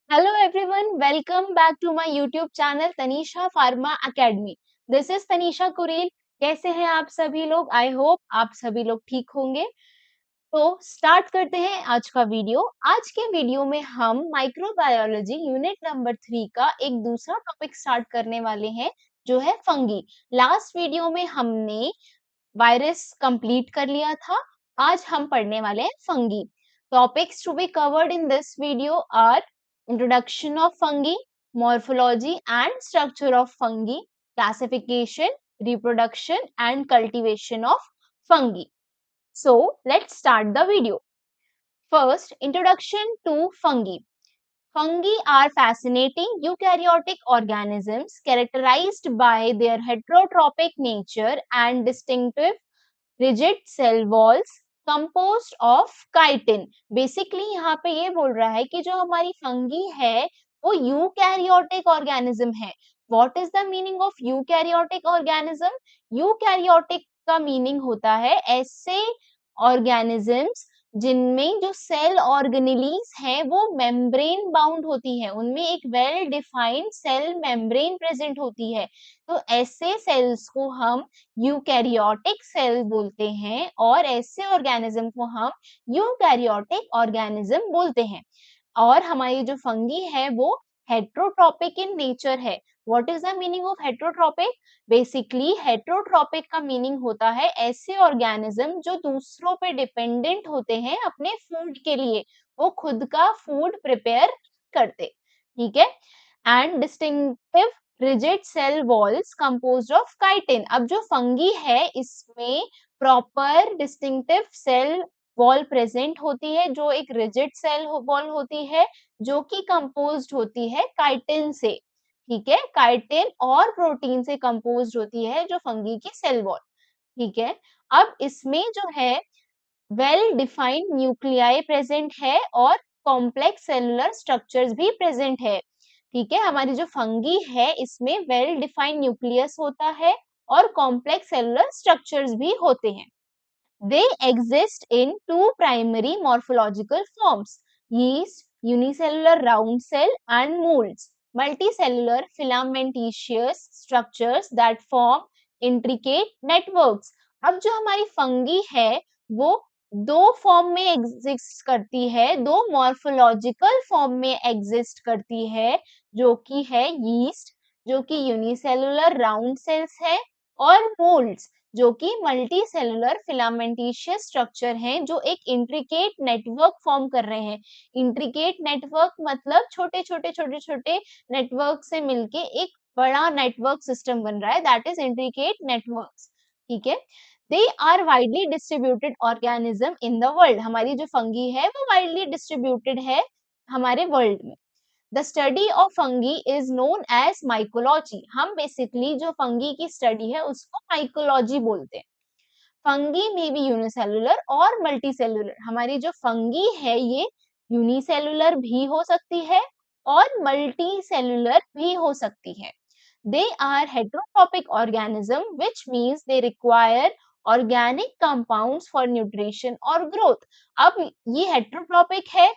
Hello everyone, welcome back to my YouTube channel Tanisha Pharma Academy. This is Tanisha Kuril. कैसे हैं आप सभी लोग? आई होप आप सभी लोग ठीक होंगे। तो स्टार्ट करते हैं आज का वीडियो। आज के वीडियो में हम माइक्रोबायोलॉजी यूनिट नंबर 3 का एक दूसरा टॉपिक स्टार्ट करने वाले हैं, जो है फंगी। लास्ट वीडियो में हमने वायरस कंप्लीट कर लिया था। आज हम पढ़ने वाले हैं fungi. Topics to be covered in this video are introduction of fungi, morphology and structure of fungi, classification, reproduction and cultivation of fungi. So let's start the video. First, introduction to fungi. Fungi are fascinating eukaryotic organisms characterized by their heterotrophic nature and distinctive rigid cell walls composed of chitin. Basically यहाँ पे ये बोल रहा है कि जो हमारी fungi है वो यूकैरियोटिक ऑर्गेनिज्म है। What is the meaning of eukaryotic organism? Eukaryotic का मीनिंग होता है ऐसे ऑर्गेनिजम्स जिनमें जो सेल ऑर्गेनेलीज है वो मेम्ब्रेन बाउंड होती है, उनमें एक well defined cell membrane present होती है। तो ऐसे सेल्स को हम यूकैरियोटिक सेल बोलते हैं और ऐसे ऑर्गेनिज्म को हम यूकैरियोटिक ऑर्गेनिज्म बोलते हैं। और हमारी जो फंगी है वो हेट्रोट्रोपिक इन नेचर है। What is the meaning of heterotrophic? Basically heterotrophic का मीनिंग होता है ऐसे ऑर्गेनिज्म जो दूसरों पे डिपेंडेंट होते हैं अपने फूड के लिए, वो खुद का फूड प्रिपेयर करते, ठीक है। And distinctive rigid cell walls composed of chitin. अब जो फंगी है इसमें proper distinctive cell wall present होती है, जो एक रिजिड सेल वॉल होती है जो कि कंपोज्ड होती है काइटिन से, ठीक है। काइटिन और प्रोटीन से कंपोज्ड होती है जो फंगी की सेल वॉल, ठीक है। अब इसमें जो है वेल डिफाइंड न्यूक्लियाई प्रेजेंट है और कॉम्प्लेक्स सेलुलर स्ट्रक्चर्स भी प्रेजेंट है, ठीक है। हमारी जो फंगी है इसमें वेल डिफाइंड न्यूक्लियस होता है और कॉम्प्लेक्स सेलुलर स्ट्रक्चर्स भी होते हैं। They exist in two primary morphological forms: yeast, unicellular round cell, and molds, multicellular filamentous structures that form intricate networks. अब जो हमारी फंगी है वो दो फॉर्म में एग्जिस्ट करती है, दो मॉर्फोलॉजिकल फॉर्म में एग्जिस्ट करती है, जो कि है यीस्ट, जो कि यूनिसेलुलर राउंड सेल्स है, और मोल्ड्स जो कि मल्टी सेलुलर फिलामेंटिशियस स्ट्रक्चर हैं, जो एक इंट्रिकेट नेटवर्क फॉर्म कर रहे हैं। इंट्रिकेट नेटवर्क मतलब छोटे छोटे छोटे छोटे नेटवर्क से मिलके एक बड़ा नेटवर्क सिस्टम बन रहा है, दैट इज इंट्रिकेट नेटवर्क्स, ठीक है। They are widely distributed organism in the world. हमारी जो फंगी है वो वाइडली डिस्ट्रीब्यूटेड है हमारे वर्ल्ड में। The study of fungi is known as mycology. हम बेसिकली जो फंगी की स्टडी है उसको माइकोलॉजी बोलते हैं। फंगी में भी यूनिसेलुलर और मल्टीसेलुलर। हमारी जो फंगी है ये यूनिसेलुलर भी हो सकती है और मल्टीसेलुलर भी हो सकती है। They are heterotrophic organism which means they require organic compounds for nutrition और ग्रोथ। अब ये हेट्रोट्रोपिक है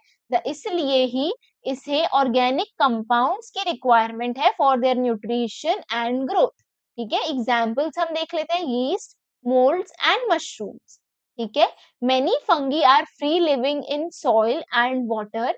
इसलिए ही इसे ऑर्गेनिक कंपाउंड्स की रिक्वायरमेंट है for their nutrition and growth, ठीक है। एग्जाम्पल्स हम देख लेते हैं, यीस्ट, molds and mushrooms, ठीक है। many fungi are free living in soil and water.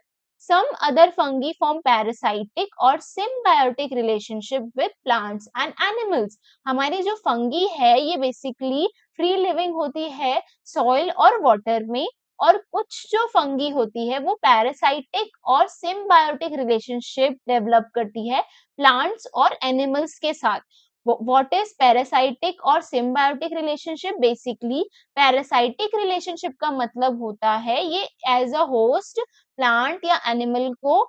Some other fungi form parasitic or symbiotic relationship with plants and animals. हमारी जो फंगी है ये बेसिकली फ्री लिविंग होती है सॉइल और वाटर में, और कुछ जो फंगी होती है वो पैरासाइटिक और सिम्बायोटिक रिलेशनशिप डेवलप करती है प्लांट्स और एनिमल्स के साथ। What is parasitic और symbiotic relationship? Basically parasitic relationship का मतलब होता है ये as a host plant या animal को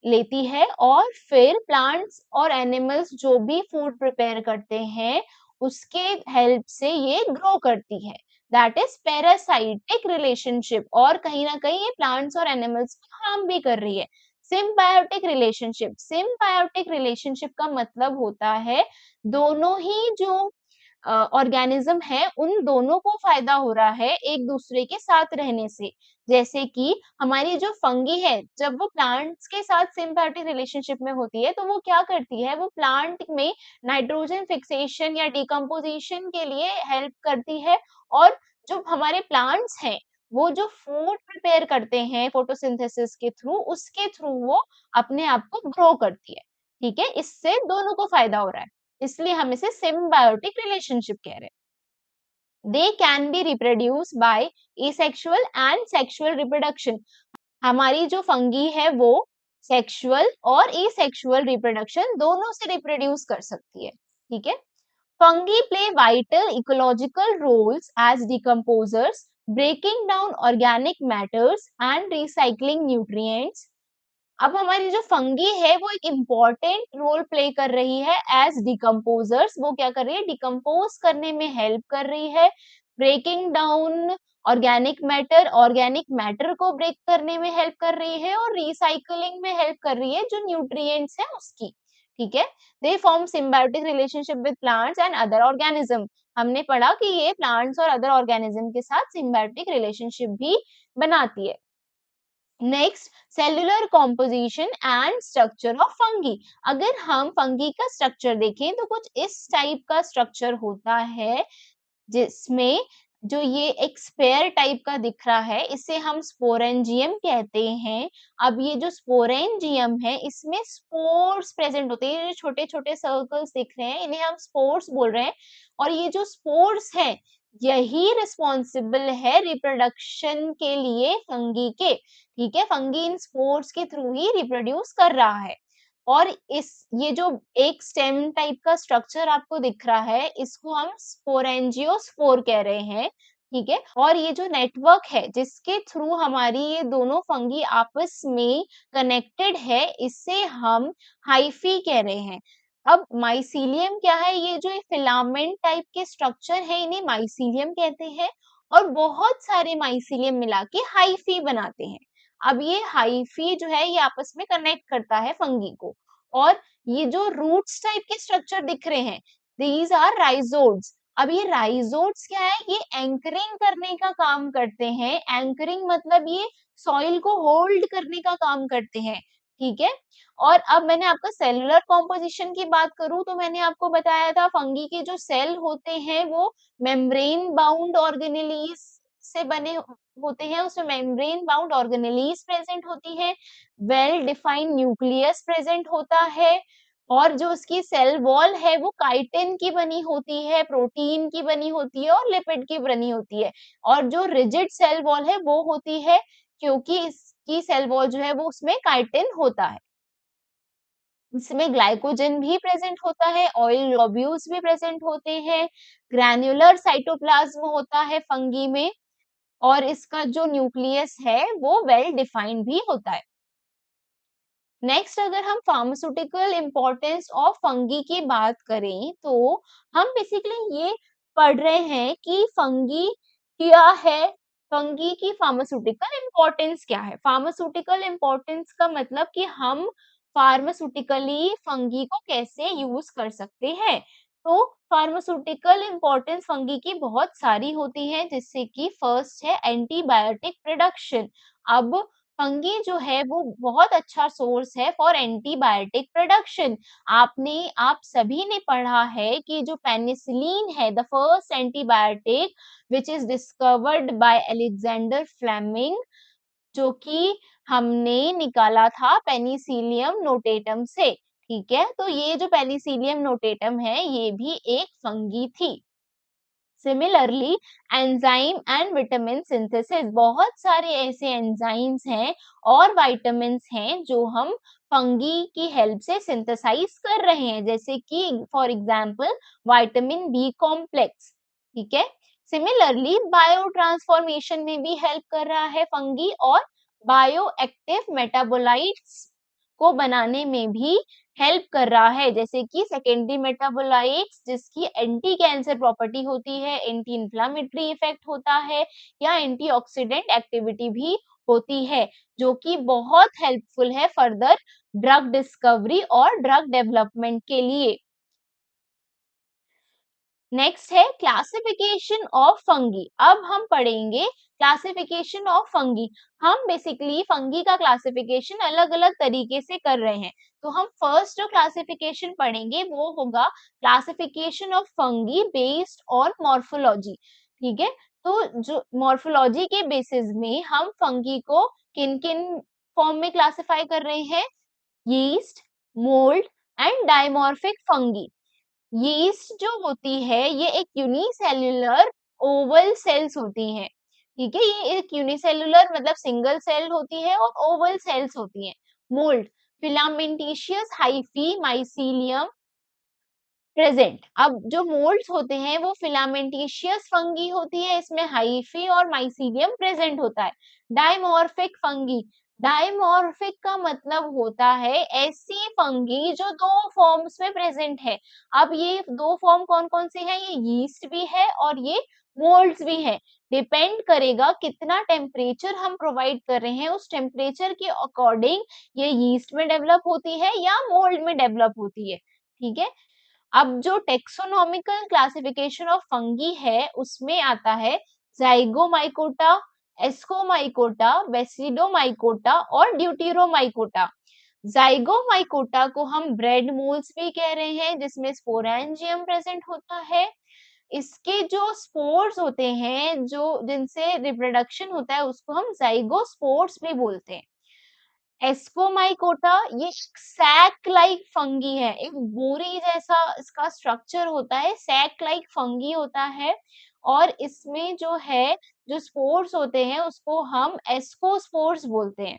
लेती है और फिर plants और animals जो भी food prepare करते हैं उसके help से ये grow करती है, that is parasitic relationship। और कहीं ना कहीं ये plants और animals को harm भी कर रही है। सिम्बायोटिक रिलेशनशिप, सिम्बायोटिक रिलेशनशिप का मतलब होता है दोनों ही जो ऑर्गेनिज्म है, उन दोनों को फायदा हो रहा है एक दूसरे के साथ रहने से। जैसे कि हमारी जो फंगी है, जब वो प्लांट्स के साथ सिम्बायोटिक रिलेशनशिप में होती है, तो वो क्या करती है, वो प्लांट में नाइट्रोजन फिक्सेशन या डिकम्पोजिशन के लिए हेल्प करती है। और जो हमारे प्लांट्स हैं, वो जो फूड प्रिपेयर करते हैं फोटोसिंथेसिस के थ्रू, उसके थ्रू वो अपने आप को ग्रो करती है। ठीक है, इससे दोनों को फायदा हो रहा है, इसलिए हम इसे सिम्बायोटिक रिलेशनशिप कह रहे हैं। They can be reproduce by asexual and sexual reproduction. हमारी जो फंगी है वो सेक्सुअल और एसेक्सुअल रिप्रोडक्शन दोनों से रिप्रोड्यूस कर सकती है। ठीक है, fungi play vital ecological roles as decomposers, breaking down organic matters and recycling nutrients। अब हमारी जो फंगी है वो एक इम्पोर्टेंट रोल प्ले कर रही है एज डिकम्पोजर्स। वो क्या कर रही है, डिकम्पोज करने में हेल्प कर रही है। ब्रेकिंग डाउन ऑर्गेनिक मैटर को ब्रेक करने में हेल्प कर रही है, और रिसाइकलिंग में हेल्प कर रही है जो न्यूट्रिएंट्स है उसकी। ठीक है, they form symbiotic relationship with plants and other organism. हमने पढ़ा कि ये प्लांट्स और अदर ऑर्गेनिज्म के साथ सिम्बायोटिक रिलेशनशिप भी बनाती है। Next, cellular composition and structure of fungi. अगर हम फंगी का स्ट्रक्चर देखें तो कुछ इस टाइप का स्ट्रक्चर होता है, जिसमें जो ये एक स्पेयर टाइप का दिख रहा है, इसे हम स्पोरेंजियम कहते हैं। अब ये जो स्पोरेंजियम है, इसमें स्पोर्स प्रेजेंट होते हैं। ये छोटे छोटे सर्कल्स दिख रहे हैं, इन्हें हम स्पोर्स बोल रहे हैं। और ये जो स्पोर्स है, यही रिस्पॉन्सिबल है रिप्रोडक्शन के लिए फंगी के। ठीक है, फंगी इन स्पोर्स के थ्रू ही रिप्रोड्यूस कर रहा है। और इस ये जो एक स्टेम टाइप का स्ट्रक्चर आपको दिख रहा है, इसको हम स्पोरेंजियोस्पोर कह रहे हैं। ठीक है, और ये जो नेटवर्क है जिसके थ्रू हमारी ये दोनों फंगी आपस में कनेक्टेड है, इसे हम हाइफी कह रहे हैं। अब माइसीलियम क्या है, ये जो फिलामेंट टाइप के स्ट्रक्चर है, इन्हें माइसीलियम कहते हैं। और बहुत सारे माइसीलियम मिला के हाइफी बनाते हैं। अब ये हाइफी जो है, ये आपस में कनेक्ट करता है फंगी को। और ये जो रूट्स टाइप के स्ट्रक्चर दिख रहे हैं, दीज आर राइजोड्स। अब ये राइजोड्स क्या है, ये एंकरिंग करने का काम करते हैं। एंकरिंग मतलब ये सॉइल को होल्ड करने का काम करते हैं। ठीक है, और अब मैंने आपका सेलुलर कॉम्पोजिशन की बात करूं, तो मैंने आपको बताया था फंगी के जो सेल होते हैं वो मेम्ब्रेन बाउंड ऑर्गेनेलीज से बने होते हैं। उसमें मेम्ब्रेन बाउंड ऑर्गेनेलीज प्रेजेंट होती है, वेल डिफाइंड न्यूक्लियस प्रेजेंट होता है, और जो उसकी सेल वॉल है वो काइटिन की बनी होती है, प्रोटीन की बनी होती है और लिपिड की बनी होती है। और जो रिजिड सेल वॉल है वो होती है, क्योंकि इसकी सेल वॉल जो है वो उसमें काइटिन होता है। इसमें ग्लाइकोजन भी प्रेजेंट होता है, ऑयल ग्लोब्यूल्स भी प्रेजेंट होते हैं, ग्रैन्युलर साइटोप्लाज्म होता है फंगी में, और इसका जो न्यूक्लियस है वो वेल डिफाइंड भी होता है। नेक्स्ट, अगर हम फार्मास्यूटिकल इम्पोर्टेंस ऑफ फंगी की बात करें, तो हम बेसिकली ये पढ़ रहे हैं कि फंगी क्या है, फंगी की फार्मास्यूटिकल इम्पोर्टेंस क्या है। फार्मास्यूटिकल इम्पोर्टेंस का मतलब कि हम फार्मास्यूटिकली फंगी को कैसे यूज कर सकते हैं। तो फार्मास्यूटिकल इम्पोर्टेंस फंगी की बहुत सारी होती है, जिससे कि फर्स्ट है एंटीबायोटिक प्रोडक्शन। अब फंगी जो है वो बहुत अच्छा सोर्स है फॉर एंटीबायोटिक प्रोडक्शन। आप सभी ने पढ़ा है कि जो पेनिसिलिन है, the first antibiotic which is discovered by Alexander Fleming, जो कि हमने निकाला था पेनिसिलियम नोटेटम से। ठीक है, तो ये जो पेनिसिलियम नोटेटम है, ये भी एक फंगी थी। Similarly enzyme and vitamin synthesis, बहुत सारे ऐसे एंजाइम्स हैं और विटामिन्स हैं जो हम फंगी की हेल्प से सिंथेसाइज कर रहे हैं, जैसे कि for example vitamin B complex. ठीक है, सिमिलरली बायो ट्रांसफॉर्मेशन में भी हेल्प कर रहा है फंगी, और बायो एक्टिव मेटाबोलाइट्स को बनाने में भी हेल्प कर रहा है, जैसे कि सेकेंडरी मेटाबोलाइट्स जिसकी एंटी कैंसर प्रॉपर्टी होती है, एंटी इंफ्लेमेटरी इफेक्ट होता है, या एंटीऑक्सीडेंट एक्टिविटी भी होती है, जो कि बहुत हेल्पफुल है फर्दर ड्रग डिस्कवरी और ड्रग डेवलपमेंट के लिए। नेक्स्ट है क्लासिफिकेशन ऑफ फंगी। अब हम पढ़ेंगे क्लासिफिकेशन ऑफ फंगी। हम बेसिकली फंगी का क्लासिफिकेशन अलग अलग तरीके से कर रहे हैं। तो हम फर्स्ट जो क्लासिफिकेशन पढ़ेंगे वो होगा classification of fungi based on morphology. ठीक है, तो जो मॉर्फोलॉजी के बेसिस में हम फंगी को किन किन फॉर्म में क्लासिफाई कर रहे हैं, yeast, mould and dimorphic fungi. Yeast जो होती है ये एक यूनिसेल्युलर ओवल सेल्स होती हैं। ठीक है, ये एक यूनिसेल्युलर मतलब सिंगल सेल होती है और ओवल सेल्स होती हैं। Mould filamentous hyphae mycelium present. अब जो मोल्ड्स होते हैं वो फिलामेंटिशियस फंगी होती है, इसमें हाइफी और माइसीलियम प्रेजेंट होता है। डायमॉर्फिक फंगी, डायमॉर्फिक का मतलब होता है ऐसी फंगी जो दो फॉर्म्स में प्रेजेंट है। अब ये दो फॉर्म कौन कौन से हैं, ये यीस्ट भी है और ये मोल्ड्स भी है। डिपेंड करेगा कितना टेम्परेचर हम प्रोवाइड कर रहे हैं, उस टेम्परेचर के अकॉर्डिंग ये यीस्ट में डेवलप होती है या मोल्ड में डेवलप होती है। ठीक है, अब जो टेक्सोनॉमिकल क्लासिफिकेशन ऑफ फंगी है उसमें आता है जाइगोमाइकोटा, एस्कोमाइकोटा, बेसिडोमाइकोटा और ड्यूटेरोमाइकोटा। जाइगोमाइकोटा को हम ब्रेड मोल्स भी कह रहे हैं जिसमें स्पोरेंजियम प्रेजेंट होता है। इसके जो स्पोर्स होते हैं जो जिनसे रिप्रोडक्शन होता है उसको हम जाइगोस्पोर्स भी बोलते हैं। एस्कोमाइकोटा ये सैक लाइक फंगी है, एक बोरी जैसा इसका स्ट्रक्चर होता है, सैक लाइक फंगी होता है और इसमें जो है जो स्पोर्स होते हैं उसको हम एस्कोस्पोर्स बोलते हैं।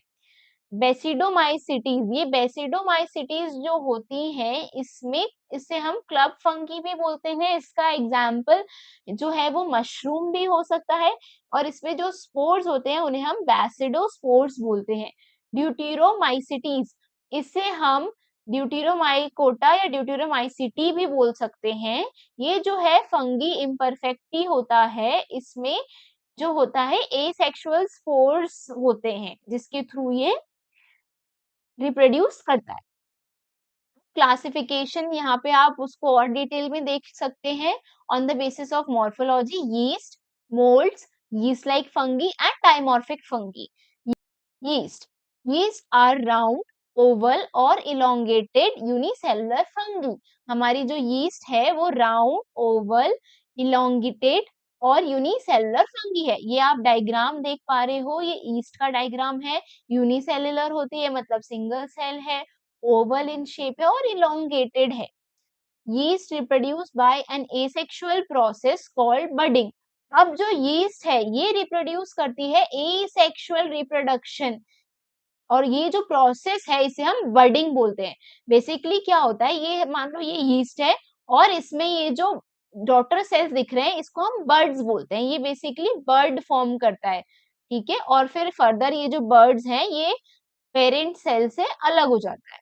बेसिडोमाइसिटीज, ये बेसिडोमाइसिटीज जो होती हैं इसमें इसे हम क्लब फंगी भी बोलते हैं। इसका एग्जाम्पल जो है वो मशरूम भी हो सकता है और इसमें जो स्पोर्स होते हैं उन्हें हम बैसिडोस्पोर्स बोलते हैं। ड्यूटेरोमाइसिटीज, इसे हम ड्यूटेरोमाइकोटा या ड्यूटेरोमाइसिटी भी बोल सकते हैं। ये जो है फंगी इम्परफेक्टी होता है, इसमें जो होता है एसेक्सुअल स्पोर्स होते हैं जिसके थ्रू ये रिप्रोड्यूस करता है। क्लासिफिकेशन यहाँ पे आप उसको और डिटेल में देख सकते हैं। On the basis of morphology, yeast, moulds, yeast like fungi and dimorphic fungi. Yeast, yeast are round, oval और elongated unicellular fungi. हमारी जो yeast है वो round, oval, elongated और यूनिसेलुलर फंगी है। ये आप डायग्राम देख पा रहे हो, ये ईस्ट का डायग्राम है। यूनिसेलुलर होती है मतलब सिंगल सेल है, ओवल इन शेप है और इलोंगेटेड है। Yeast reproduce by an asexual process called budding. अब जो यीस्ट है ये रिप्रोड्यूस करती है एसेक्सुअल रिप्रोडक्शन और ये जो प्रोसेस है इसे हम बडिंग बोलते हैं। बेसिकली क्या होता है, ये मान लो ये यीस्ट है और इसमें ये जो डॉटर सेल्स दिख रहे हैं इसको हम बर्ड्स बोलते हैं। ये बेसिकली बर्ड फॉर्म करता है। ठीक है, और फिर फर्दर ये जो बर्ड्स हैं ये पेरेंट सेल से अलग हो जाता है।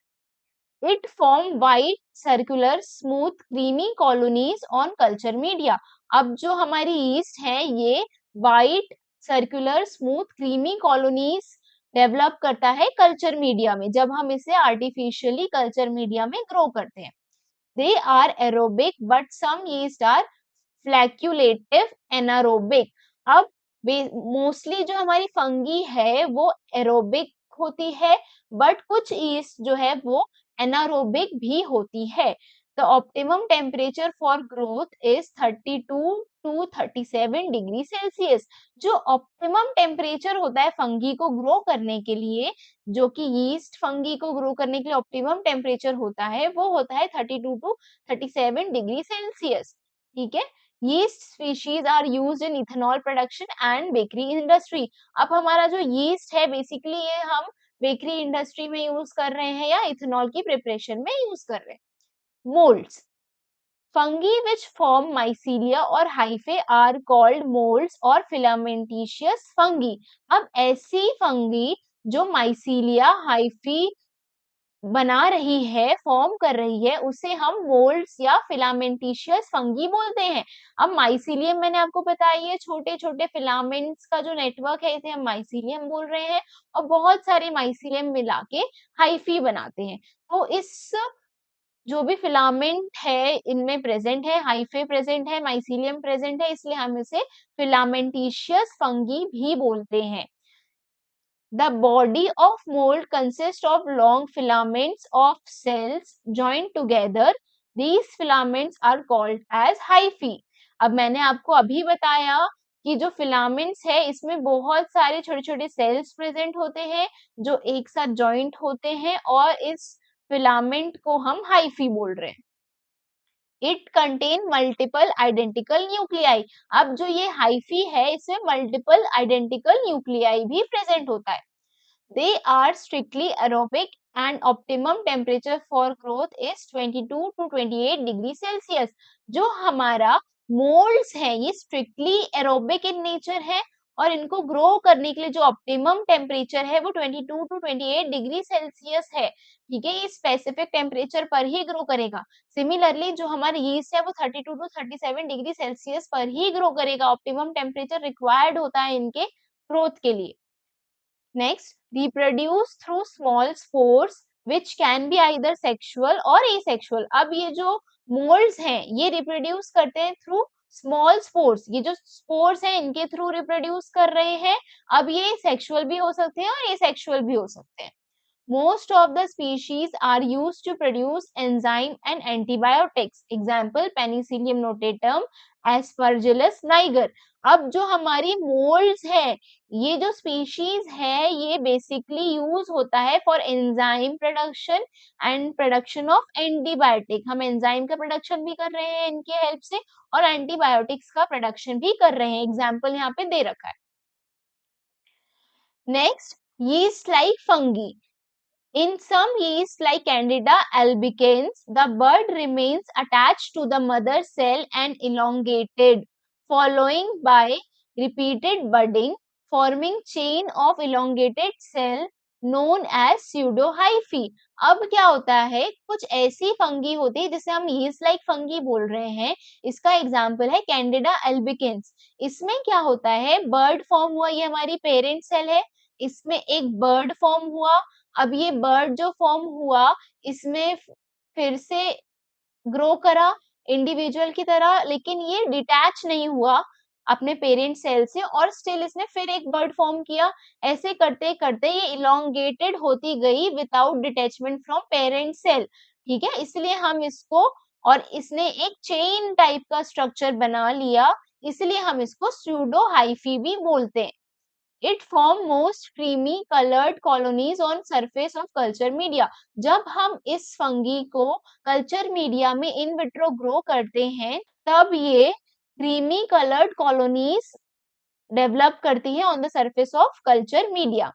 It form white circular smooth creamy colonies on culture media. अब जो हमारी yeast है ये white circular smooth creamy colonies develop करता है कल्चर मीडिया में जब हम इसे आर्टिफिशियली कल्चर मीडिया में ग्रो करते हैं। They are aerobic but some yeast are flagellate anaerobic. अब मोस्टली जो हमारी फंगी है वो एरोबिक होती है बट कुछ यीस्ट जो है वो एनारोबिक भी होती है। The optimum temperature for growth is 32 to 37 degree Celsius. जो ऑप्टिमम टेम्परेचर होता है फंगी को ग्रो करने के लिए, जो कि यीस्ट फंगी को ग्रो करने के लिए ऑप्टिमम टेम्परेचर होता है वो होता है 32 टू 37 डिग्री सेल्सियस। ठीक है, yeast species are used in ethanol production and bakery industry. अब हमारा जो yeast है बेसिकली ये हम बेकरी इंडस्ट्री में यूज कर रहे हैं या इथेनॉल की प्रिपरेशन में यूज कर रहे हैं। Moulds, fungi which form mycelia और हाइफे आर कॉल्ड मोल्ड्स और फिलामेंटिशियस फंगी। अब ऐसी फंगी जो माइसीलिया हाइफी बना रही है, फॉर्म कर रही है, उसे हम मोल्ड्स या फिलामेंटिशियस फंगी बोलते हैं। अब माइसीलियम मैंने आपको बताया ये छोटे-छोटे फिलामेंट्स का जो नेटवर्क है इसे हम माइसीलियम बोल रहे हैं और बहुत सारे माइसीलियम मिला के हाइफी बनाते हैं। तो इस जो भी फिलामेंट है इनमें प्रेजेंट है, हाइफे प्रेजेंट है, माइसीलियम प्रेजेंट है, इसलिए हम इसे फिलामेंटिशियस फंगी भी बोलते हैं। The body of mold consists of long filaments of cells joined together. These filaments are called as hyphae. अब मैंने आपको अभी बताया कि जो फिलामेंट्स है इसमें बहुत सारे छोटे छोटे सेल्स प्रेजेंट होते हैं जो एक साथ जॉइंट होते हैं और इस फिलामेंट को हम हाइफी बोल रहे हैं। It contain multiple identical nuclei. अब जो ये हाइफी है इसमें मल्टीपल आइडेंटिकल न्यूक्लियाई भी प्रेजेंट होता है। They are strictly aerobic and optimum temperature for growth is 22 to 28 degree Celsius. जो हमारा मोल्ड्स है ये स्ट्रिक्टली एरोबिक इन नेचर है और इनको ग्रो करने के लिए जो ऑप्टिमम टेम्परेचर है वो 22 टू 28 डिग्री सेल्सियस है। ठीक है, ये स्पेसिफिक टेम्परेचर पर ही ग्रो करेगा। सिमिलरली जो हमारे यीस्ट है वो 32 टू 37 डिग्री सेल्सियस पर ही ग्रो करेगा। ऑप्टिमम टेम्परेचर रिक्वायर्ड होता है इनके ग्रोथ के लिए। Next, reproduce through small spores which can be either sexual or asexual. अब ये जो molds हैं ये reproduce करते हैं through small spores. ये जो spores हैं इनके through reproduce कर रहे हैं। अब ये sexual भी हो सकते हैं और asexual भी हो सकते हैं। Most of the species are used to produce enzyme and antibiotics. Example, Penicillium notatum, Aspergillus niger. अब जो हमारी molds है ये जो species है ये basically use होता है for enzyme production and production of antibiotic. हम enzyme का production भी कर रहे हैं इनके help से और antibiotics का production भी कर रहे हैं। Example यहाँ पे दे रखा है। Next, yeast like fungi. In some yeast like Candida albicans, the bud remains attached to the mother cell and elongated, following by repeated budding, forming chain of elongated cell known as pseudohyphae. अब क्या होता है कुछ ऐसी fungi होती है जिसे हम yeast like फंगी बोल रहे हैं। इसका एग्जाम्पल है कैंडिडा एल्बिकेंस। इसमें क्या होता है बर्ड फॉर्म हुआ, ये हमारी पेरेंट सेल है, इसमें एक बर्ड फॉर्म हुआ। अब ये बर्ड जो फॉर्म हुआ इसमें फिर से ग्रो करा इंडिविजुअल की तरह, लेकिन ये डिटैच नहीं हुआ अपने पेरेंट सेल से और स्टिल इसने फिर एक बर्ड फॉर्म किया। ऐसे करते करते ये इलोंगेटेड होती गई without detachment from parent cell. ठीक है, इसलिए हम इसको और इसने एक चेन टाइप का स्ट्रक्चर बना लिया, इसलिए हम इसको स्यूडो हाइफी भी बोलते हैं। It form most creamy colored colonies on surface of culture media. जब हम इस फंगी को कल्चर मीडिया में इन विट्रो ग्रो करते हैं तब ये creamy colored colonies डेवलप करती है on the surface of culture media.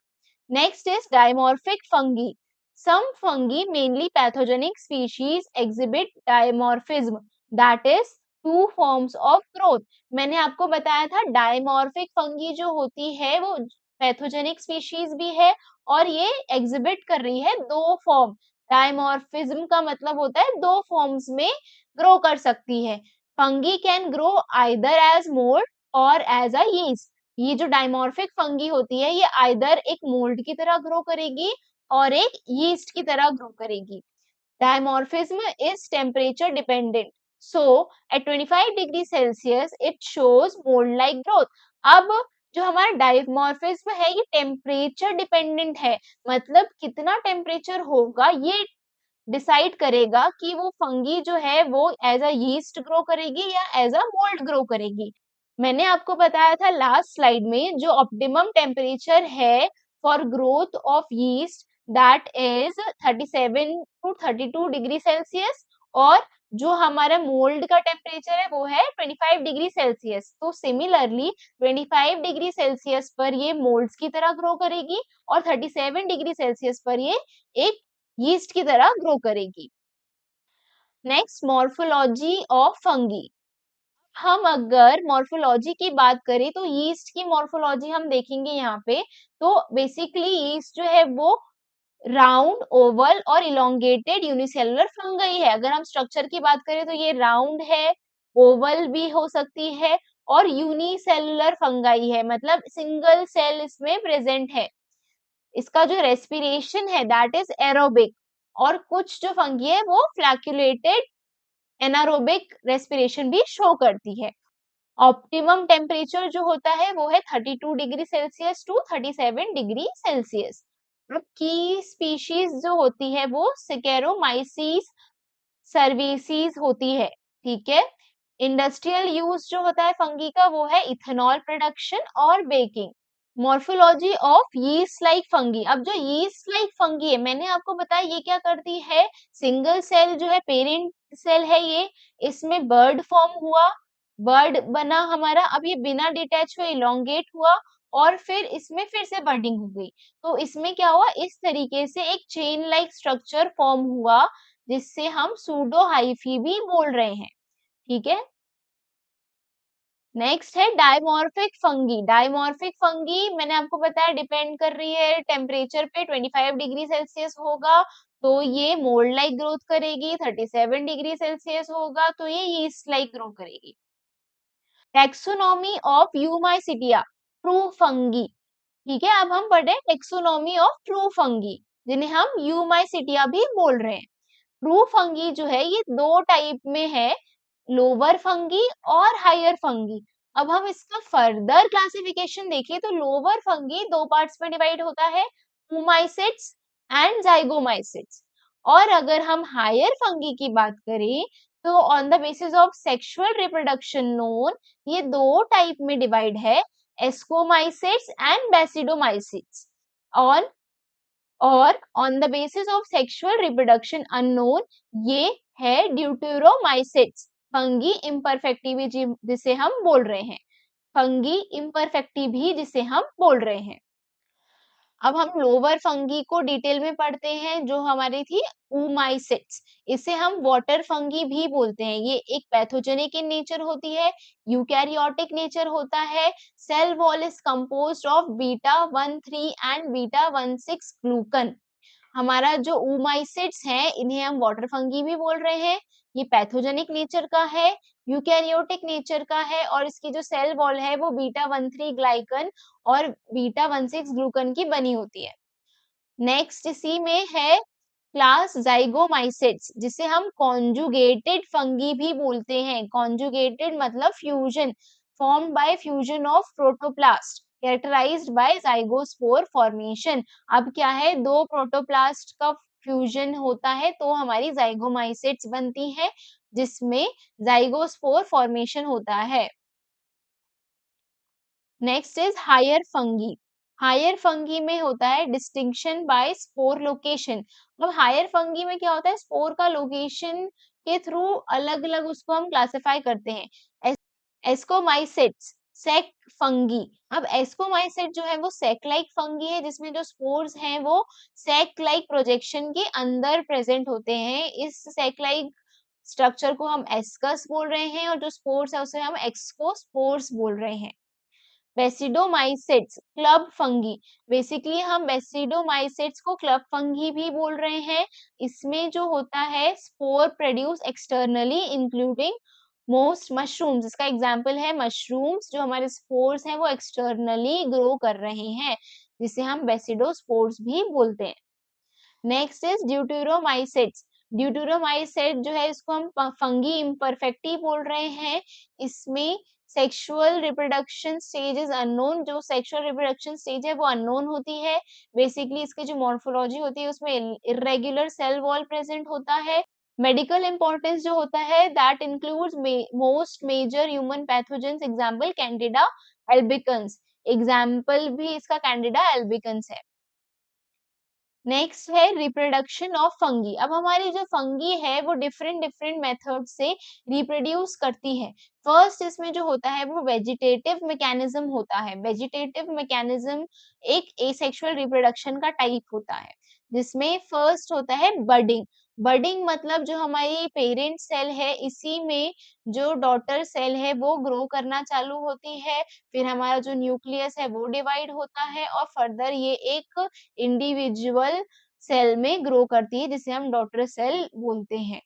Next is dimorphic fungi. Some fungi, mainly pathogenic species, exhibit dimorphism, that is two forms of growth. मैंने आपको बताया था डायमॉर्फिक फंगी जो होती है वो पैथोजेनिक स्पीशीज भी है और ये एग्जिबिट कर रही है दो फॉर्म। डायमॉर्फिज्म का मतलब होता है दो फॉर्म्स में ग्रो कर सकती है। Fungi can grow either as mould और एज अ यीस्ट। ये जो डायमॉर्फिक फंगी होती है ये आइदर एक मोल्ड की तरह ग्रो करेगी और एक यीस्ट की तरह ग्रो करेगी। Dimorphism is temperature dependent. So, at 25 degree Celsius, it shows mold-like growth. अब जो हमारा डायमॉर्फिज्म है ये टेम्परेचर डिपेंडेंट है, मतलब कितना टेम्परेचर होगा ये डिसाइड करेगा कि वो फंगी जो है वो एज अ यीस्ट ग्रो करेगी या एज अ मोल्ड ग्रो करेगी। मैंने आपको बताया था लास्ट स्लाइड में जो ऑप्टिमम टेम्परेचर है for growth of yeast that is 37 to 32 degree Celsius और जो हमारा मोल्ड का टेम्परेचर है वो है 25 डिग्री सेल्सियस। तो सिमिलरली 25 डिग्री सेल्सियस पर ये मोल्ड्स की तरह ग्रो करेगी और 37 डिग्री सेल्सियस पर ये एक यीस्ट की तरह ग्रो करेगी। Next, morphology of fungi. हम अगर मॉर्फोलॉजी की बात करें तो यीस्ट की मॉर्फोलॉजी हम देखेंगे यहाँ पे। तो बेसिकली यीस्ट जो है वो राउंड, ओवल और इलोंगेटेड यूनिसेलुलर फंगई है। अगर हम स्ट्रक्चर की बात करें तो ये राउंड है, ओवल भी हो सकती है और यूनिसेलुलर फंगाई है, मतलब सिंगल सेल इसमें प्रेजेंट है। इसका जो रेस्पिरेशन है दैट इज एरोबिक और कुछ जो फंगी है वो फ्लैक्यूलेटेड एनारोबिक रेस्पिरेशन भी शो करती है। ऑप्टिमम टेम्परेचर जो होता है वो है 32 degree Celsius to 37 degree Celsius. अब की स्पीशीज जो होती है वो सिकेरोमाइसीस सर्विसेज होती है, ठीक है। इंडस्ट्रियल यूज जो होता है फंगी का वो है इथेनॉल प्रोडक्शन और baking. Morphology of yeast like fungi, अब जो यीस्ट लाइक फंगी है मैंने आपको बताया ये क्या करती है, सिंगल सेल जो है पेरेंट सेल है ये, इसमें बर्ड फॉर्म हुआ, बर्ड बना हमारा, अब ये बिना डिटैच हुए इलोंगेट हुआ और फिर इसमें फिर से बर्डिंग हो गई। तो इसमें क्या हुआ, इस तरीके से एक चेन लाइक स्ट्रक्चर फॉर्म हुआ जिससे हम सूडो हाइफी भी बोल रहे हैं, ठीक है। नेक्स्ट है डायमॉर्फिक फंगी। डायमॉर्फिक फंगी मैंने आपको बताया डिपेंड कर रही है टेम्परेचर पे, 25 डिग्री सेल्सियस होगा तो ये मोल्ड लाइक ग्रोथ करेगी, 37 डिग्री सेल्सियस होगा तो ये यीस्ट लाइक ग्रो करेगी। टेक्सोनॉमी ऑफ यूमाइसिटिया ट्रू फंगी, ठीक है। अब हम पढ़े टेक्सोनॉमी ऑफ ट्रू फंगी जिन्हें हम यूमाइसिटिया भी बोल रहे हैं। ट्रू फंगी जो है ये दो टाइप में है, लोअर फंगी और हायर फंगी। अब हम इसका फर्दर क्लासिफिकेशन देखें तो लोअर फंगी दो पार्ट्स में डिवाइड होता है, ओमाइसिट्स एंड जाइगोमाइसिट्स। और अगर हम हायर फंगी की बात करें तो on the basis of sexual reproduction known, ये दो टाइप में डिवाइड है, एस्कोमाइसिट्स एंड बेसिडोमाइसिट्स। ऑन और on the basis of sexual reproduction unknown, ये है ड्यूटेरोमाइसिट्स, फंगी इम्परफेक्टी भी जिसे हम बोल रहे हैं, फंगी इम्परफेक्टी भी जिसे हम बोल रहे हैं। अब हम लोअर फंगी को डिटेल में पढ़ते हैं जो हमारी थी ओमाइसिट्स, इसे हम वाटर फंगी भी बोलते हैं। ये एक पैथोजेनिक इन नेचर होती है, यूकैरियोटिक नेचर होता है, cell wall is composed of beta 13 and beta 16 glucan. हमारा जो ओमाइसिट्स हैं इन्हें हम वाटर फंगी भी बोल रहे हैं, ये पैथोजेनिक नेचर का है, यूकैरियोटिक नेचर का है और इसकी जो सेल वॉल है वो बीटा 13 ग्लाइकन और बीटा 16 ग्लूकन की बनी होती है। नेक्स्ट इसी में है क्लास जाइगोमाइसिट्स जिसे हम कॉन्जुगेटेड फंगी भी बोलते हैं। कॉन्जुगेटेड मतलब fusion, formed by fusion of protoplast characterized by zygospore formation. अब क्या है, दो प्रोटोप्लास्ट का फ्यूजन होता है तो हमारी जाइगोमाइसिट्स बनती है जिसमें जाइगोस्पोर फॉर्मेशन होता है। Next is higher fungi. Higher fungi में होता है डिस्टिंक्शन बाय स्पोर लोकेशन। अब हायर फंगी में क्या होता है, स्पोर का लोकेशन के थ्रू अलग अलग उसको हम क्लासिफाई करते हैं। एस्कोमाइसिट्स सेक फंगी। अब एस्कोमाइसिट जो है वो सेक लाइक फंगी है जिसमें जो स्पोर्स हैं वो सेक लाइक प्रोजेक्शन के अंदर प्रेजेंट होते हैं। इस सेक लाइक स्ट्रक्चर को हम एस्कस बोल रहे हैं और जो स्पोर्स है उसे हम एक्सकोस्पोर्स बोल रहे हैं। बेसिडोमाइसिट्स क्लब फंगी, बेसिकली हम बेसिडोमाइसिट्स को क्लब फंगी भी बोल रहे हैं। इसमें जो होता है spore produce externally including most mushrooms, इसका एग्जांपल है मशरूम्स, जो हमारे स्पोर्स हैं वो एक्सटर्नली ग्रो कर रहे हैं जिसे हम बेसिडोस्पोर्स भी बोलते हैं। Next is ड्यूटेरोमाइसिट्स। ड्यूटेरोमाइसिट जो है इसको हम फंगी इम्परफेक्टी बोल रहे हैं। इसमें sexual reproduction stage is unknown, जो सेक्सुअल रिप्रोडक्शन स्टेज है वो अननोन होती है। बेसिकली इसकी जो मॉर्फोलॉजी होती है उसमें इरेगुलर सेल वॉल प्रेजेंट होता है। मेडिकल इंपॉर्टेंस जो होता है that includes most major human pathogens, example Candida albicans, example भी इसका कैंडिडा एल्बिकन्स है। नेक्स्ट है रिप्रोडक्शन ऑफ फंगी। अब हमारी जो फंगी है वो डिफरेंट डिफरेंट मेथड से रिप्रोड्यूस करती है। फर्स्ट इसमें जो होता है वो वेजिटेटिव मैकेनिज्म होता है। वेजिटेटिव मैकेनिज्म एक एसेक्सुअल रिप्रोडक्शन का टाइप होता है जिसमें फर्स्ट होता है बडिंग। बडिंग मतलब जो हमारी पेरेंट सेल है इसी में जो डॉटर सेल है वो ग्रो करना चालू होती है, फिर हमारा जो न्यूक्लियस है वो डिवाइड होता है और फर्दर ये एक इंडिविजुअल सेल में ग्रो करती है जिसे हम डॉटर सेल बोलते हैं।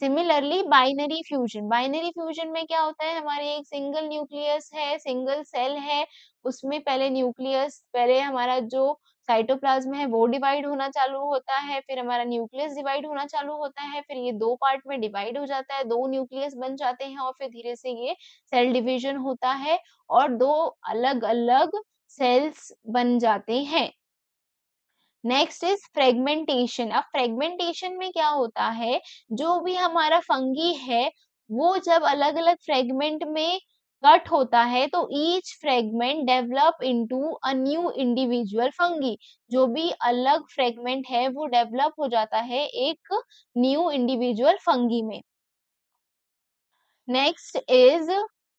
सिमिलरली बाइनरी फ्यूजन में क्या होता है, हमारे एक सिंगल न्यूक्लियस है, सिंगल सेल है, उसमें पहले हमारा जो साइटोप्लाज्म है वो डिवाइड होना चालू होता है, फिर हमारा न्यूक्लियस डिवाइड होना चालू होता है, फिर ये 2 पार्ट में डिवाइड हो जाता है, 2 न्यूक्लियस बन जाते हैं और फिर धीरे से ये सेल डिवीजन होता है और 2 अलग-अलग सेल्स बन जाते हैं। Next is fragmentation. अब फ्रेगमेंटेशन में क्या होता है, जो भी हमारा फंगी है वो जब अलग अलग फ्रेगमेंट में कट होता है तो each fragment develop into a new individual fungi. जो भी अलग फ्रेगमेंट है वो डेवलप हो जाता है एक न्यू इंडिविजुअल फंगी में। Next is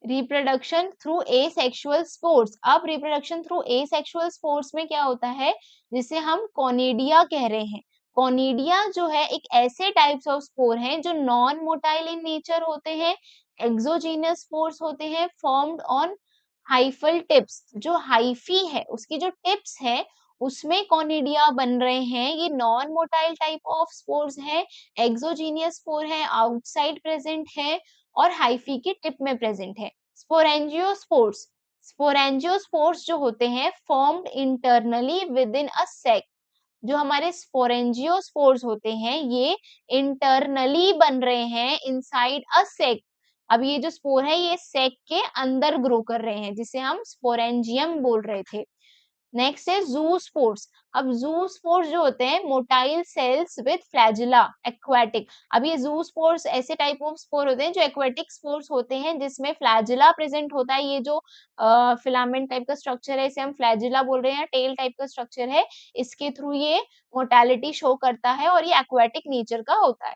reproduction through asexual spores. अब रिप्रोडक्शन थ्रू एसेक्सुअल स्पोर्स में क्या होता है, जिसे हम कॉनिडिया कह रहे हैं। कॉनिडिया जो है एक ऐसे टाइप्स ऑफ स्पोर हैं जो नॉन मोटाइल इन नेचर होते हैं, एक्सोजीनियस स्पोर्स होते हैं, फॉर्म्ड ऑन हाइफल टिप्स। जो हाइफी है उसकी जो टिप्स है उसमें कॉनिडिया बन रहे हैं। ये non motile type of spores है, एक्सोजीनियस स्पोर है, आउटसाइड प्रेजेंट है और हाइफी की टिप में प्रेजेंट है। स्पोरेंजियोस्पोर्स। स्पोरेंजियोस्पोर्स जो होते हैं फॉर्म्ड इंटरनली विद इन अ सेक। जो हमारे स्पोरेंजियोस्पोर्स होते हैं ये इंटरनली बन रहे हैं इनसाइड अ सेक। अब ये जो स्पोर है ये सेक के अंदर ग्रो कर रहे हैं, जिसे हम स्पोरेंजियम बोल रहे थे। नेक्स्ट है ज़ूस्पोर्स। अब ज़ूस्पोर्स जो होते हैं motile sales with flagella aquatic. अब ये ज़ूस्पोर्स ऐसे टाइप ऑफ स्पोर होते हैं जो एक्वाटिक स्पोर्स होते हैं जिसमें फ्लैजिला प्रेजेंट होता है। ये जो फिलामेंट टाइप का स्ट्रक्चर है इसे हम फ्लैजिला बोल रहे हैं, टेल टाइप का स्ट्रक्चर है, इसके थ्रू ये मोर्टेलिटी शो करता है और ये एक्वाटिक नेचर का होता है।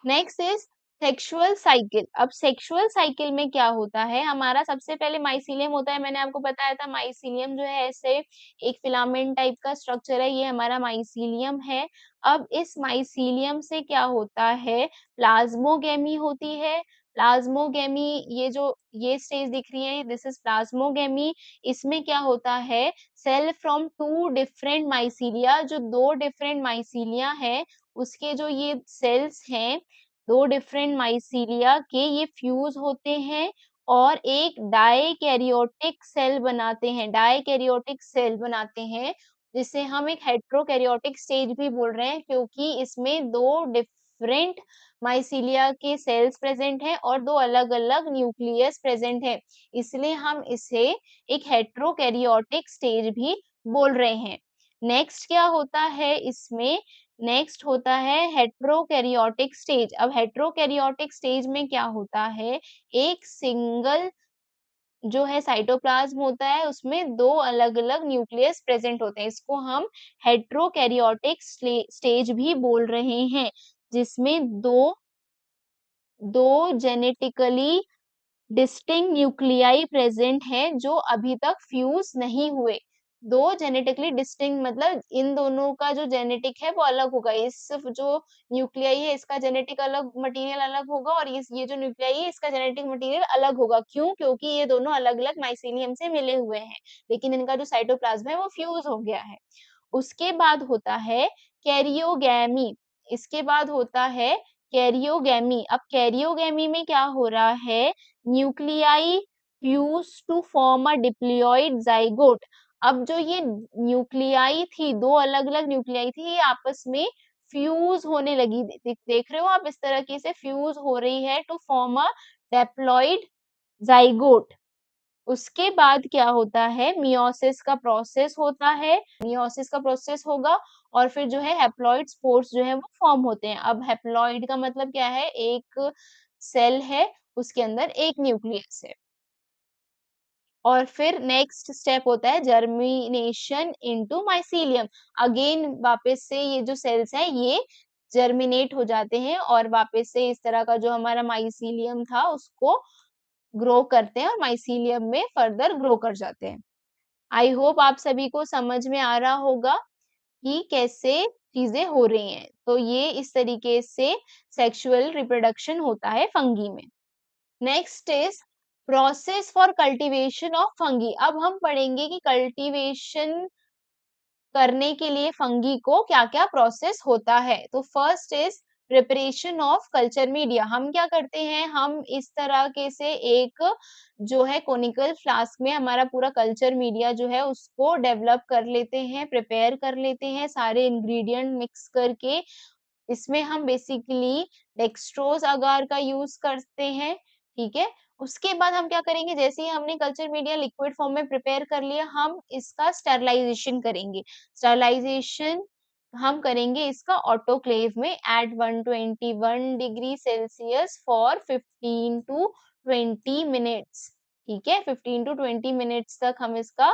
Next is sexual cycle. अब सेक्सुअल साइकिल में क्या होता है, हमारा सबसे पहले माइसीलियम होता है। मैंने आपको बताया था माइसीलियम जो है ऐसे एक फिलामेंट टाइप का स्ट्रक्चर है, ये हमारा माइसीलियम है। अब इस माइसीलियम से क्या होता है, प्लाज्मोगेमी होती है। प्लाज्मोगेमी, ये स्टेज दिख रही है, दिस इज प्लाज्मोगेमी। इसमें क्या होता है, cell from two different mycelia, जो 2 डिफरेंट माइसीलिया है उसके जो ये सेल्स हैं 2 डिफरेंट माइसीलिया के, ये फ्यूज होते हैं और एक डाइकैरियोटिक सेल बनाते हैं। डाइकैरियोटिक सेल बनाते हैं जिसे हम एक हेटेरोकैरियोटिक स्टेज भी बोल रहे हैं, क्योंकि इसमें 2 डिफरेंट माइसीलिया के सेल्स प्रेजेंट हैं और 2 अलग-अलग न्यूक्लियस प्रेजेंट है, इसलिए हम इसे एक हेटेरोकैरियोटिक स्टेज भी बोल रहे हैं। नेक्स्ट क्या होता है इसमें, नेक्स्ट होता है हेटेरोकैरियोटिक स्टेज। अब हेटेरोकैरियोटिक स्टेज में क्या होता है, एक सिंगल जो है साइटोप्लाज्म होता है उसमें 2 अलग-अलग न्यूक्लियस प्रेजेंट होते हैं। इसको हम हेटेरोकैरियोटिक स्टेज भी बोल रहे हैं, जिसमें 2 जेनेटिकली डिस्टिंक्ट न्यूक्लियाई प्रेजेंट हैं जो अभी तक फ्यूज नहीं हुए। 2 जेनेटिकली डिस्टिंक्ट मतलब इन दोनों का जो जेनेटिक है वो अलग होगा। इस जो न्यूक्लियाई है इसका जेनेटिक अलग मटेरियल अलग होगा और इस ये जो न्यूक्लियाई है इसका जेनेटिक मटेरियल अलग होगा। क्यों? क्योंकि ये दोनों अलग-अलग माइसीलियम से मिले हुए हैं, लेकिन इनका जो साइटोप्लाज्म है वो फ्यूज हो गया है। उसके बाद होता है कैरियोगैमी। इसके बाद होता है कैरियोगैमी। अब कैरियोगैमी में क्या हो रहा है, nuclei fuse to form a diploid zygote. अब जो ये न्यूक्लियाई थी, 2 अलग-अलग न्यूक्लियाई थी, ये आपस में फ्यूज होने लगी। देख रहे हो आप इस तरीके से फ्यूज हो रही है to form a diploid zygote. उसके बाद क्या होता है, मियोसिस का प्रोसेस होता है। मियोसिस का प्रोसेस होगा और फिर जो है हैप्लॉइड स्पोर्स जो है वो फॉर्म होते हैं। अब हैप्लॉइड का मतलब क्या है, एक सेल है उसके अंदर एक न्यूक्लियस है। और फिर नेक्स्ट स्टेप होता है जर्मिनेशन इनटू माइसीलियम। अगेन वापस से ये जो सेल्स हैं ये जर्मिनेट हो जाते हैं और वापस से इस तरह का जो हमारा माइसीलियम था उसको ग्रो करते हैं और माइसीलियम में फर्दर ग्रो कर जाते हैं। आई होप आप सभी को समझ में आ रहा होगा कि कैसे चीजें हो रही हैं। तो ये इस तरीके से सेक्सुअल रिप्रोडक्शन होता है फंगी में। Next is process for cultivation of fungi. अब हम पढ़ेंगे कि कल्टीवेशन करने के लिए फंगी को क्या-क्या प्रोसेस होता है। तो first is preparation of culture media. हम क्या करते हैं, हम इस तरह के से एक जो है कोनिकल फ्लास्क में हमारा पूरा कल्चर मीडिया जो है उसको डेवलप कर लेते हैं, प्रिपेयर कर लेते हैं सारे इंग्रेडिएंट मिक्स करके। इसमें हम बेसिकली डेक्सट्रोज अगार का यूज़ करते हैं, ठीक है? उसके बाद हम क्या करेंगे, जैसे ही हमने कल्चर मीडिया लिक्विड फॉर्म में प्रिपेयर कर लिया, हम इसका स्टरलाइज़ेशन करेंगे। स्टरलाइज़ेशन हम करेंगे इसका ऑटोक्लेव में at 121 degree Celsius for 15 to 20 minutes, ठीक है? 15 टू 20 मिनट्स तक हम इसका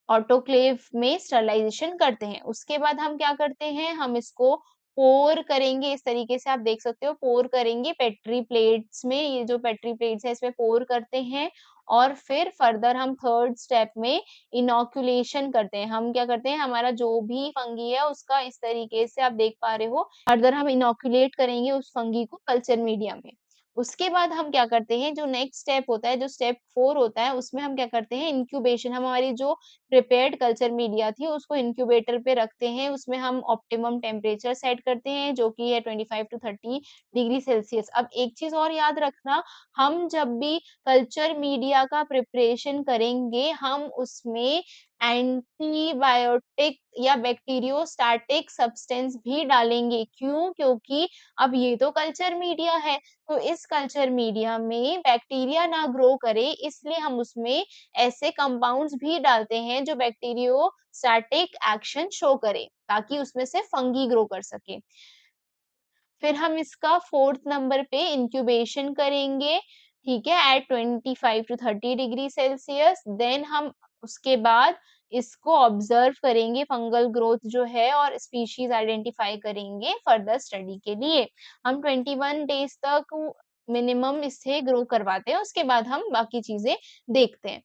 ऑटोक्लेव में स्टरलाइज़ेशन करते हैं। उसके बाद हम क्या करते हैं, हम इसको पोर करेंगे, इस तरीके से आप देख सकते हो पोर करेंगे पेट्री प्लेट्स में, ये जो पेट्री प्लेट्स है इसमें पोर करते हैं और फिर फर्दर हम थर्ड स्टेप में इनॉक्यूलेशन करते हैं। हम क्या करते हैं, हमारा जो भी फंगी है उसका इस तरीके से आप देख पा रहे हो, फर्दर हम इनॉक्यूलेट करेंगे उस फंगी को कल्चर मीडिया में। उसके बाद हम क्या करते हैं, जो नेक्स्ट स्टेप होता है, जो स्टेप 4 होता है, उसमें हम क्या करते हैं, इंक्यूबेशन। हम हमारी जो प्रिपेयर्ड कल्चर मीडिया थी उसको इंक्यूबेटर पे रखते हैं, उसमें हम ऑप्टिमम टेम्परेचर सेट करते हैं जो कि है 25 टू 30 डिग्री सेल्सियस। अब एक चीज़ और याद रखना, हम जब भी कल्चर मीडिया का प्रिपरेशन करेंगे, हम उसमें एंटीबायोटिक या बैक्टीरियोस्टैटिक सब्सटेंस भी डालेंगे। क्यों? क्योंकि अब ये तो कल्चर मीडिया है, तो इस कल्चर मीडिया में बैक्टीरिया ना ग्रो करे, इसलिए हम उसमें ऐसे कंपाउंड्स भी डालते हैं जो बैक्टीरियोस्टैटिक एक्शन शो करे, ताकि उसमें से फंगी ग्रो कर सके। फिर हम इसका 4th नंबर पे इंक्यूबेशन करेंगे, ठीक है? At 25 to 30 degree Celsius. Then हम उसके बाद इसको ऑब्जर्व करेंगे फंगल ग्रोथ जो है और स्पीशीज आइडेंटिफाई करेंगे फर्दर स्टडी के लिए। हम 21 डेज तक मिनिमम इसे ग्रो करवाते हैं, उसके बाद हम बाकी चीज़ें देखते हैं।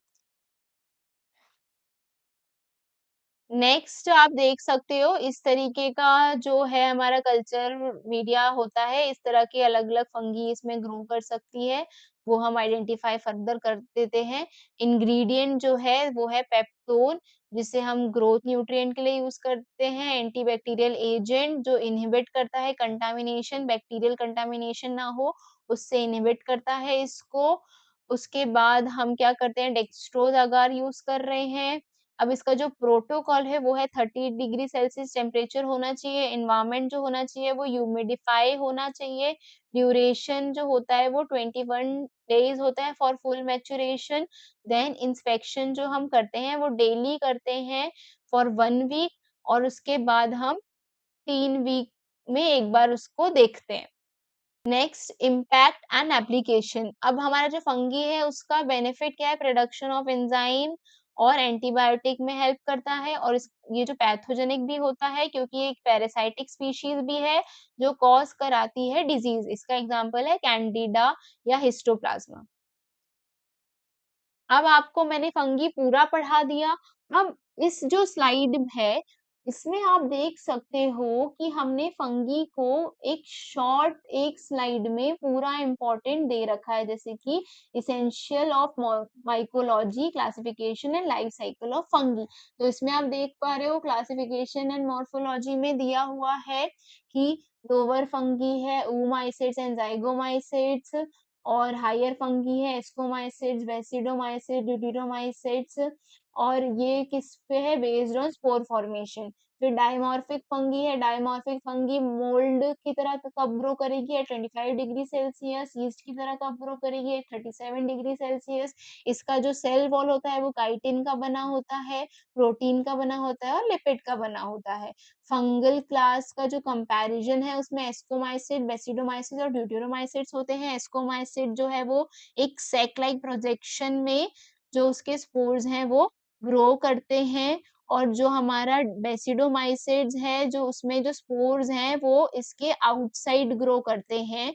नेक्स्ट आप देख सकते हो इस तरीके का जो है हमारा कल्चर मीडिया होता है, इस तरह के अलग-अलग फंगी इसमें ग्रो कर सकती है, वो हम आइडेंटिफाई फर्दर कर देते हैं। इंग्रेडिएंट जो है वो है पेप्टोन, जिसे हम ग्रोथ न्यूट्रिएंट के लिए यूज़ करते हैं, एंटीबैक्टीरियल एजेंट जो इन्हिबिट करता है कंटामिनेशन, बैक्टीरियल कंटामिनेशन ना हो, उससे इन्हिबिट करता है इसको। उसके बाद हम क्या करते हैं, डेक्सट्रोज़ अगार यूज़ कर रहे हैं। अब इसका जो प्रोटोकॉल है वो है 30 डिग्री सेल्सियस टेम्परेचर होना चाहिए, एनवायरनमेंट जो होना चाहिए वो ह्यूमिडिफाई होना चाहिए, ड्यूरेशन जो होता है वो 21 डेज़ होता है for full maturation, then inspection जो हम करते हैं वो डेली करते हैं फॉर 1 वीक और उसके बाद हम 3 वीक में एक बार उसको देखते हैं। Next impact and application. अब हमारा जो फंगी है उसका बेनिफिट क्या है, प्रोडक्शन ऑफ एंजाइम और एंटीबायोटिक में हेल्प करता है और इस ये जो पैथोजेनिक भी होता है क्योंकि ये एक पैरासाइटिक स्पीशीज भी है जो कॉज कराती है डिजीज। इसका एग्जांपल है कैंडिडा या हिस्टोप्लाज्मा। अब आपको मैंने फंगी पूरा पढ़ा दिया। अब इस जो स्लाइड है, इसमें आप देख सकते हो कि हमने फंगी को एक शॉर्ट एक स्लाइड में पूरा इम्पोर्टेंट दे रखा है, जैसे कि essential of mycology, classification and life cycle of fungi. तो इसमें आप देख पा रहे हो क्लासिफिकेशन एंड मॉर्फोलॉजी में दिया हुआ है कि लोअर फंगी है oomaisids एंड zygomaisids और हायर फंगी है एस्कोमाइसिड्स, बेसिडोमाइसिड, ड्यूटेरोमाइसिड्स और ये किस पे है बेस्ड ऑन स्पोर फॉर्मेशन। फिर डायमॉर्फिक फंगी है, डायमॉर्फिक फंगी मोल्ड की तरह कब ग्रो करेगी एट 25 डिग्री सेल्सियस, यीस्ट की तरह कब ग्रो करेगी एट 37 डिग्री सेल्सियस। इसका जो सेल वॉल होता है वो काइटिन का बना होता है, प्रोटीन का बना होता है और लिपिड का बना होता है। फंगल क्लास का जो कंपैरिजन है उसमें एस्कोमाइसिड, बेसिडोमाइसिड और ड्यूटेरोमाइसिड्स होते हैं। एस्कोमाइसिड जो है वो एक सैक लाइक प्रोजेक्शन में जो उसके स्पोर्स हैं वो ग्रो करते हैं और जो हमारा बेसिडोमाइसिड्स है जो उसमें जो स्पोर्स हैं वो इसके आउटसाइड ग्रो करते हैं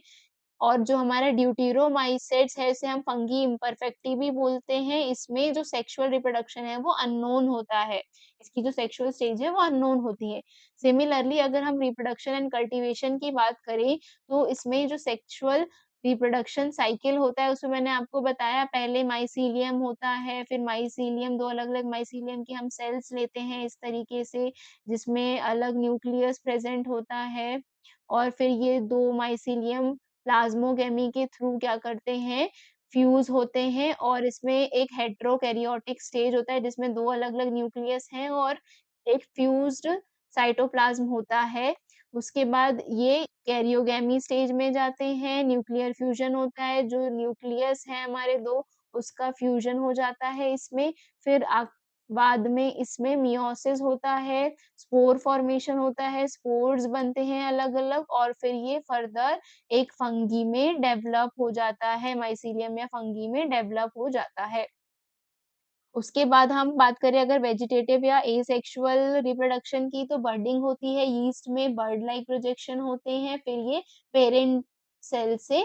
और जो हमारा ड्यूटेरोमाइसिड्स है इसे हम फंगी इम्परफेक्टी भी बोलते हैं। इसमें जो सेक्सुअल रिप्रोडक्शन है वो अननोन होता है। इसकी जो सेक्सुअल स्टेज है वो अननोन होती है। सिमिलरली अगर हम रिप्रोडक्शन एंड कल्टीवेशन की बात करें तो इसमें जो सेक्सुअल रिप्रोडक्शन साइकिल होता है, उसमें मैंने आपको बताया पहले माइसीलियम होता है, फिर माइसीलियम 2 अलग-अलग माइसीलियम की हम सेल्स लेते हैं इस तरीके से, जिसमें अलग न्यूक्लियस प्रेज़ेंट होता है और फिर ये 2 माइसीलियम प्लाज़्मोगेमी के थ्रू क्या करते हैं, फ्यूज़ होते हैं और इसमें एक हेटेरोकैरियोटिक स्टेज होता है जिसमें 2 अलग-अलग न्यूक्लियस हैं और एक फ्यूज़्ड साइटोप्लाज़्म होता है। उसके बाद ये कैरियोगैमी स्टेज में जाते हैं, न्यूक्लियर फ्यूज़न होता है, जो न्यूक्लियस है हमारे 2 उसका फ्यूज़न हो जाता है इसमें, फिर बाद में इसमें मियोसिस होता है, स्पोर फॉर्मेशन होता है, स्पोर्स बनते हैं अलग-अलग और फिर ये फर्दर एक फंगी में डेवलप हो जाता है, माइसीलियम या फंगी में डेवलप हो जाता है। उसके बाद हम बात करें अगर वेजिटेटिव या एसेक्सुअल रिप्रोडक्शन की तो बर्डिंग होती है, यीस्ट में बर्ड लाइक प्रोजेक्शन होते हैं, फिर ये पेरेंट सेल से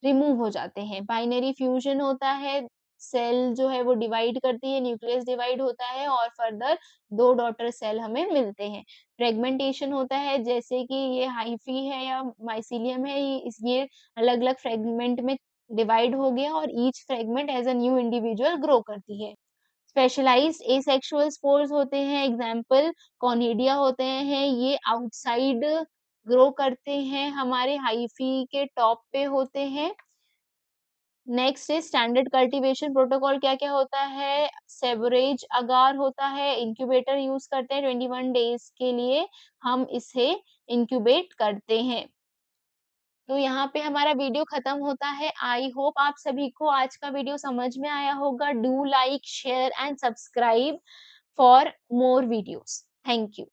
रिमूव हो जाते हैं। बाइनरी फ्यूजन होता है, सेल जो है वो डिवाइड करती है, न्यूक्लियस डिवाइड होता है और फर्दर 2 डॉटर सेल हमें मिलते हैं। फ्रेगमेंटेशन होता है जैसे कि ये हाइफी है या माइसीलियम है, ये अलग-अलग फ्रेगमेंट में डिवाइड हो गया और each fragment as a new individual grow करती है। स्पेशलाइज्ड एसेक्सुअल स्पोर्स होते हैं, एग्ज़ाम्पल कॉनिडिया होते हैं, ये आउटसाइड ग्रो करते हैं, हमारे हाइफ़ी के टॉप पे होते हैं। Next is standard cultivation protocol क्या-क्या होता है, सेवरेज अगार होता है, इंक्यूबेटर यूज़ करते हैं 21 डेज़ के लिए हम इसे इंक्यूबेट करते हैं। तो यहाँ पे हमारा वीडियो खत्म होता है। आई होप आप सभी को आज का वीडियो समझ में आया होगा। Do like, share and subscribe for more videos. Thank you.